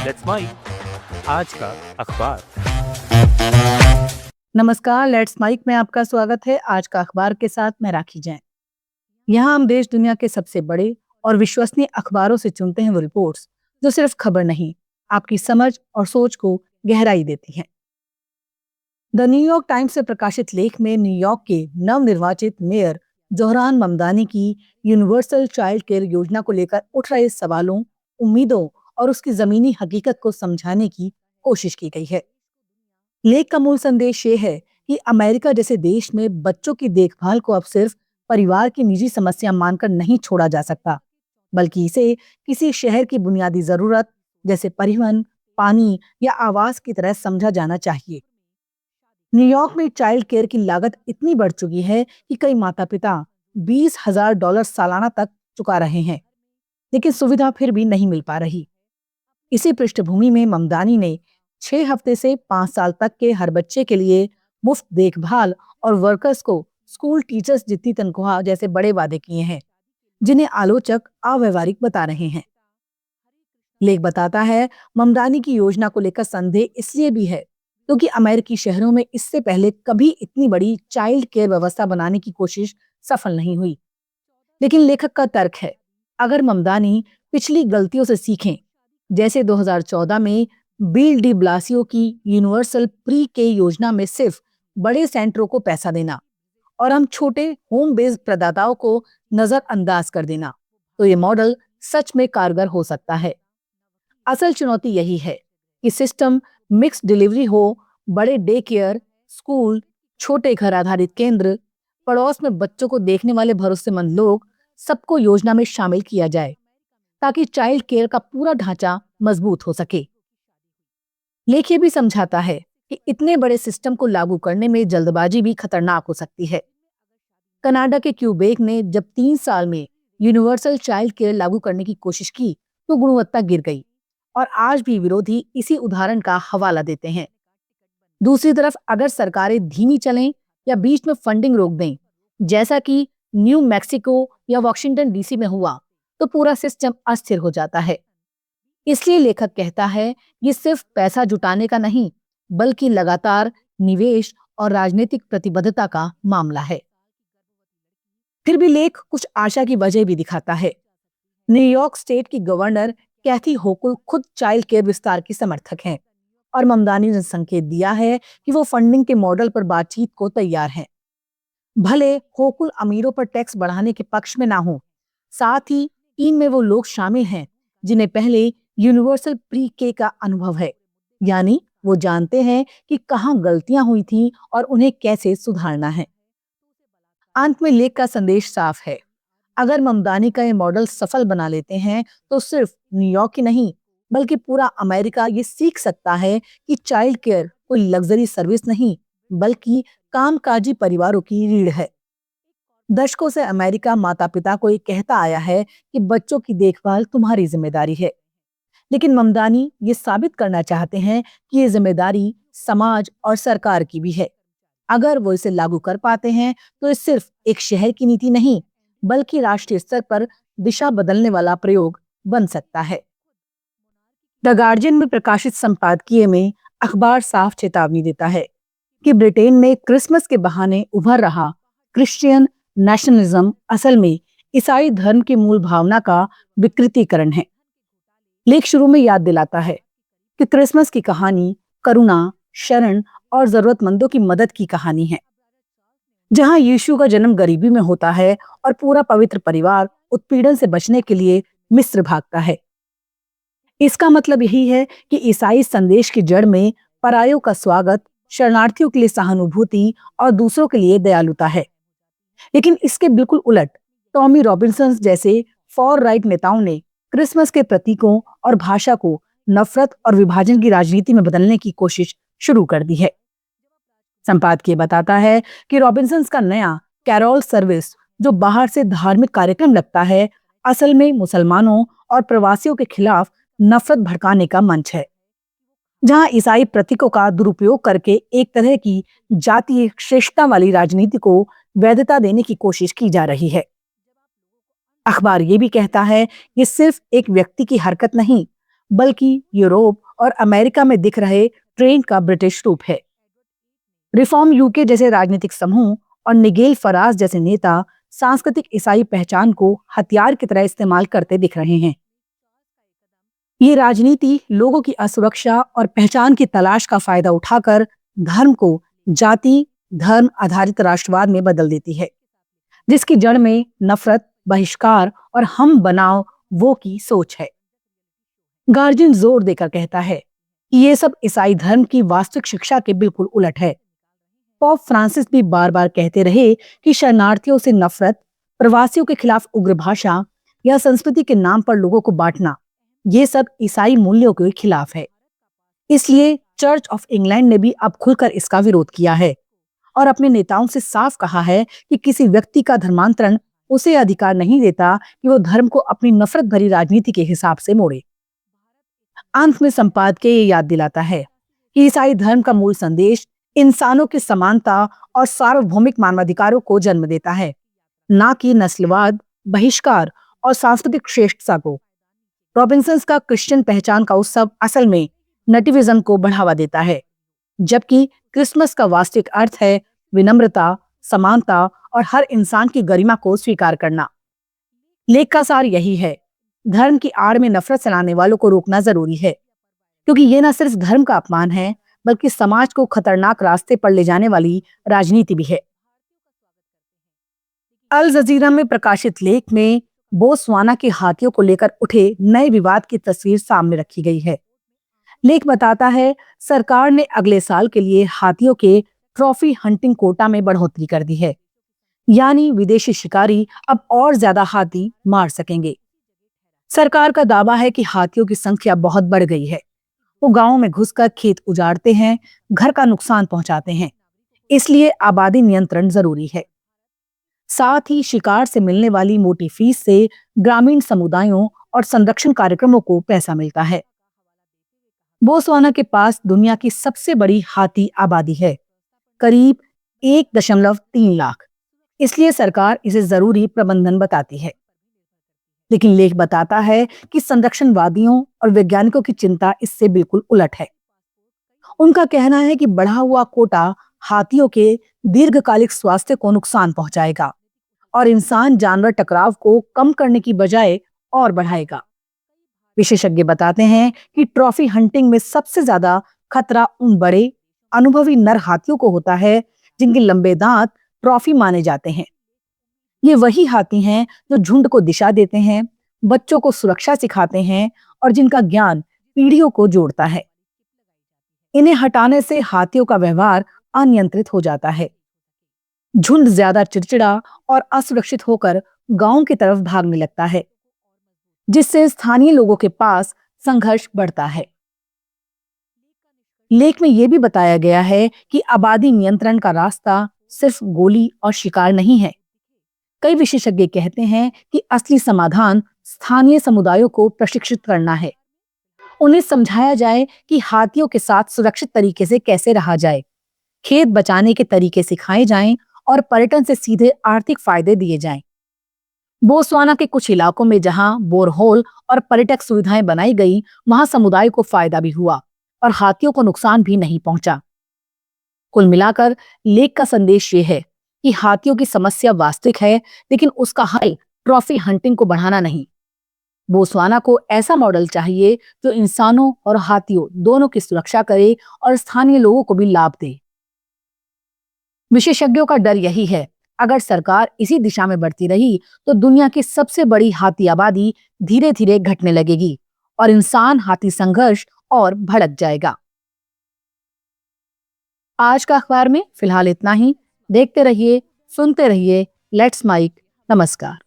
Let's mic आज का अखबार। नमस्कार, लेट्स माइक में आपका स्वागत है। आज का अखबार के साथ मैं राखी जैन। यहाँ हम देश दुनिया के सबसे बड़े और विश्वसनीय अखबारों से चुनते हैं वो रिपोर्ट्स जो सिर्फ खबर नहीं, आपकी समझ और सोच को गहराई देती हैं। द न्यूयॉर्क टाइम्स से प्रकाशित लेख में न्यूयॉर्क के नवनिर्वाचित मेयर जोहरान ममदानी की यूनिवर्सल चाइल्ड केयर योजना को लेकर उठ रहे सवालों, उम्मीदों और उसकी जमीनी हकीकत को समझाने की कोशिश की गई है। लेख का मूल संदेश ये है कि अमेरिका जैसे देश में बच्चों की देखभाल को अब सिर्फ परिवार की निजी समस्या मानकर नहीं छोड़ा जा सकता, बल्कि इसे किसी शहर की बुनियादी जरूरत जैसे परिवहन, पानी या आवास की तरह समझा जाना चाहिए। न्यूयॉर्क में चाइल्ड केयर की लागत इतनी बढ़ चुकी है कि कई माता पिता $20,000 सालाना तक चुका रहे हैं, लेकिन सुविधा फिर भी नहीं मिल पा रही। इसी पृष्ठभूमि में ममदानी ने 6 हफ्ते से 5 साल तक के हर बच्चे के लिए मुफ्त देखभाल और वर्कर्स को स्कूल टीचर्स जितनी तनख्वाह जैसे बड़े वादे किए हैं, जिन्हें आलोचक अव्यवहारिक बता रहे हैं। लेख बताता है, ममदानी की योजना को लेकर संदेह इसलिए भी है क्योंकि अमेरिकी शहरों में इससे पहले कभी इतनी बड़ी चाइल्ड केयर व्यवस्था बनाने की कोशिश सफल नहीं हुई। लेकिन लेखक का तर्क है, अगर ममदानी पिछली गलतियों से सीखें, जैसे 2014 में बिल डी ब्लासियो की यूनिवर्सल प्री के योजना में सिर्फ बड़े सेंटरों को पैसा देना और हम छोटे होम बेस्ड प्रदाताओं को नजरअंदाज कर देना, तो ये मॉडल सच में कारगर हो सकता है। असल चुनौती यही है कि सिस्टम मिक्स डिलीवरी हो, बड़े डे केयर, स्कूल, छोटे घर आधारित केंद्र, पड़ोस में बच्चों को देखने वाले भरोसेमंद लोग, सबको योजना में शामिल किया जाए ताकि चाइल्ड केयर का पूरा ढांचा मजबूत हो सके। लेख ये भी समझाता है कि इतने बड़े सिस्टम को लागू करने में जल्दबाजी भी खतरनाक हो सकती है। कनाडा के क्यूबेक ने जब 3 साल में यूनिवर्सल चाइल्ड केयर लागू करने की कोशिश की तो गुणवत्ता गिर गई और आज भी विरोधी इसी उदाहरण का हवाला देते हैं। दूसरी तरफ अगर सरकारें धीमी चलें या बीच में फंडिंग रोक दें, जैसा कि न्यू मैक्सिको या वॉशिंगटन डीसी में हुआ, तो पूरा सिस्टम अस्थिर हो जाता है। इसलिए लेखक कहता है, ये सिर्फ पैसा जुटाने का नहीं, बल्कि लगातार निवेश और राजनीतिक प्रतिबद्धता का मामला है। फिर भी लेख कुछ आशा की वजह भी दिखाता है। न्यूयॉर्क स्टेट की गवर्नर कैथी होकुल खुद चाइल्ड केयर विस्तार की समर्थक हैं और ममदानी ने संकेत दिया है कि वो फंडिंग के मॉडल पर बातचीत को तैयार हैं। भले होकुल अमीरों पर टैक्स बढ़ाने के पक्ष में ना हो, साथ ही टीम में वो लोग शामिल हैं जिन्हें पहले यूनिवर्सल प्री के का अनुभव है, यानी वो जानते हैं कि कहाँ गलतियां हुई थी और उन्हें कैसे सुधारना है। अंत में लेख का संदेश साफ है, अगर ममदानी का ये मॉडल सफल बना लेते हैं तो सिर्फ न्यूयॉर्क ही नहीं, बल्कि पूरा अमेरिका ये सीख सकता है कि चाइल्ड केयर कोई लग्जरी सर्विस नहीं, बल्कि कामकाजी परिवारों की रीढ़ है। दशकों से अमेरिका माता पिता को ये कहता आया है कि बच्चों की देखभाल तुम्हारी जिम्मेदारी है, लेकिन ममदानी ये साबित करना चाहते हैं कि ये जिम्मेदारी समाज और सरकार की भी है। अगर वो इसे लागू कर पाते हैं तो ये सिर्फ एक शहर की नीति नहीं, बल्कि राष्ट्रीय स्तर पर दिशा बदलने वाला प्रयोग बन सकता है। द गार्जियन में प्रकाशित संपादकीय में अखबार साफ चेतावनी देता है कि ब्रिटेन में क्रिसमस के बहाने उभर रहा क्रिश्चियन नेशनलिज्म असल में ईसाई धर्म की मूल भावना का विकृतीकरण है। लेख शुरू में याद दिलाता है कि क्रिसमस की कहानी करुणा, शरण और जरूरतमंदों की मदद की कहानी है। जहां यीशु का जन्म गरीबी में होता है और पूरा पवित्र परिवार उत्पीड़न से बचने के लिए मिस्र भागता है। इसका मतलब यही है कि ईसाई संदेश की जड़ में परायों का स्वागत, शरणार्थियों के लिए सहानुभूति और दूसरों के लिए दयालुता है। लेकिन इसके बिल्कुल उलट टॉमी रॉबिन्सन जैसे फॉर राइट नेताओं ने क्रिसमस के प्रतीकों और भाषा को नफरत और विभाजन की राजनीति में बदलने की कोशिश शुरू कर दी है। संपादकीय बताता है कि रॉबिन्सन्स का नया कैरोल सर्विस, जो बाहर से धार्मिक कार्यक्रम लगता है, असल में मुसलमानों और प्रवासियों के खिलाफ नफरत भड़काने का मंच है, जहां ईसाई प्रतीकों का दुरुपयोग करके एक तरह की जातीय श्रेष्ठता वाली राजनीति को वैधता देने की कोशिश की जा रही है। अखबार ये भी कहता है, ये सिर्फ एक व्यक्ति की हरकत नहीं, बल्कि यूरोप और अमेरिका में दिख रहे ट्रेंड का ब्रिटिश रूप है। रिफॉर्म यूके जैसे राजनीतिक समूह और निगेल फराज जैसे नेता सांस्कृतिक ईसाई पहचान को हथियार की तरह इस्तेमाल करते दिख रहे हैं। ये राजनीति लोगों की असुरक्षा और पहचान की तलाश का फायदा उठाकर धर्म को जाति धर्म आधारित राष्ट्रवाद में बदल देती है, जिसकी जड़ में नफरत, बहिष्कार और हम बनाओ वो की सोच है। गार्जियन जोर देकर कहता है कि ये सब ईसाई धर्म की वास्तविक शिक्षा के बिल्कुल उलट है। पोप फ्रांसिस भी बार बार कहते रहे कि शरणार्थियों से नफरत, प्रवासियों के खिलाफ उग्र भाषा या संस्कृति के नाम पर लोगों को बांटना, ये सब ईसाई मूल्यों के खिलाफ है। इसलिए चर्च ऑफ इंग्लैंड ने भी अब खुलकर इसका विरोध किया है और अपने नेताओं से साफ कहा है कि किसी व्यक्ति का धर्मांतरण उसे अधिकार नहीं देता कि वो धर्म को अपनी नफरत भरी राजनीति के हिसाब से मोड़े। अंत में संपादकीय ये याद दिलाता है कि ईसाई धर्म का मूल संदेश इंसानों की समानता और सार्वभौमिक मानवाधिकारों को जन्म देता है, ना कि नस्लवाद, बहिष्कार और सांस्कृतिक श्रेष्ठता को। रॉबिन्सन्स का क्रिश्चियन पहचान का उत्सव असल में नटिविज्म को बढ़ावा देता है, जबकि क्रिसमस का वास्तविक अर्थ है विनम्रता, समानता और हर इंसान की गरिमा को स्वीकार करना। लेख का सार यही है, धर्म की आड़ में नफरत फैलाने वालों को रोकना जरूरी है, क्योंकि ये न सिर्फ धर्म का अपमान है बल्कि समाज को खतरनाक रास्ते पर ले जाने वाली राजनीति भी है। अल जजीरा में प्रकाशित लेख में बोत्सवाना के हाथियों को लेकर उठे नए विवाद की तस्वीर सामने रखी गई है। लेख बताता है सरकार ने अगले साल के लिए हाथियों के ट्रॉफी हंटिंग कोटा में बढ़ोतरी कर दी है, यानी विदेशी शिकारी अब और ज्यादा हाथी मार सकेंगे। सरकार का दावा है कि हाथियों की संख्या बहुत बढ़ गई है। वो गांवों में घुसकर खेत उजाड़ते हैं, घर का नुकसान पहुंचाते हैं, इसलिए आबादी नियंत्रण जरूरी है। साथ ही शिकार से मिलने वाली मोटी फीस से ग्रामीण समुदायों और संरक्षण कार्यक्रमों को पैसा मिलता है। बोत्सवाना के पास दुनिया की सबसे बड़ी हाथी आबादी है, करीब 1.3 लाख, इसलिए सरकार इसे जरूरी प्रबंधन बताती है। लेकिन लेख बताता है कि संरक्षणवादियों और वैज्ञानिकों की चिंता इससे बिल्कुल उलट है। उनका कहना है कि बढ़ा हुआ कोटा हाथियों के दीर्घकालिक स्वास्थ्य को नुकसान पहुंचाएगा और इंसान जानवर टकराव को कम करने की बजाय और बढ़ाएगा। विशेषज्ञ बताते हैं कि ट्रॉफी हंटिंग में सबसे ज्यादा खतरा उन बड़े अनुभवी नर हाथियों को होता है जिनके लंबे दांत ट्रॉफी माने जाते हैं। ये वही हाथी हैं जो झुंड को दिशा देते हैं, बच्चों को सुरक्षा सिखाते हैं और जिनका ज्ञान पीढ़ियों को जोड़ता है। इन्हें हटाने से हाथियों का व्यवहार अनियंत्रित हो जाता है। झुंड ज्यादा चिड़चिड़ा और असुरक्षित होकर गांव की तरफ भागने लगता है, जिससे स्थानीय लोगों के पास संघर्ष बढ़ता है। लेख में यह भी बताया गया है कि आबादी नियंत्रण का रास्ता सिर्फ गोली और शिकार नहीं है। कई विशेषज्ञ कहते हैं कि असली समाधान स्थानीय समुदायों को प्रशिक्षित करना है। उन्हें समझाया जाए कि हाथियों के साथ सुरक्षित तरीके से कैसे रहा जाए, खेत बचाने के तरीके सिखाए जाएं और पर्यटन से सीधे आर्थिक फायदे दिए जाएं। बोत्सवाना के कुछ इलाकों में जहां बोरहोल और पर्यटक सुविधाएं बनाई गई, वहां समुदाय को फायदा भी हुआ और हाथियों को नुकसान भी नहीं पहुंचा। कुल मिलाकर लेख का संदेश ये है कि हाथियों की समस्या वास्तविक है, लेकिन उसका हल ट्रॉफी हंटिंग को बढ़ाना नहीं। बोत्सवाना को ऐसा मॉडल चाहिए जो इंसानों और हाथियों दोनों की सुरक्षा करे और स्थानीय लोगों को भी लाभ दे। विशेषज्ञों का डर यही है, अगर सरकार इसी दिशा में बढ़ती रही तो दुनिया की सबसे बड़ी हाथी आबादी धीरे धीरे घटने लगेगी और इंसान हाथी संघर्ष और भड़क जाएगा। आज का अखबार में फिलहाल इतना ही। देखते रहिए, सुनते रहिए लेट्स माइक। नमस्कार।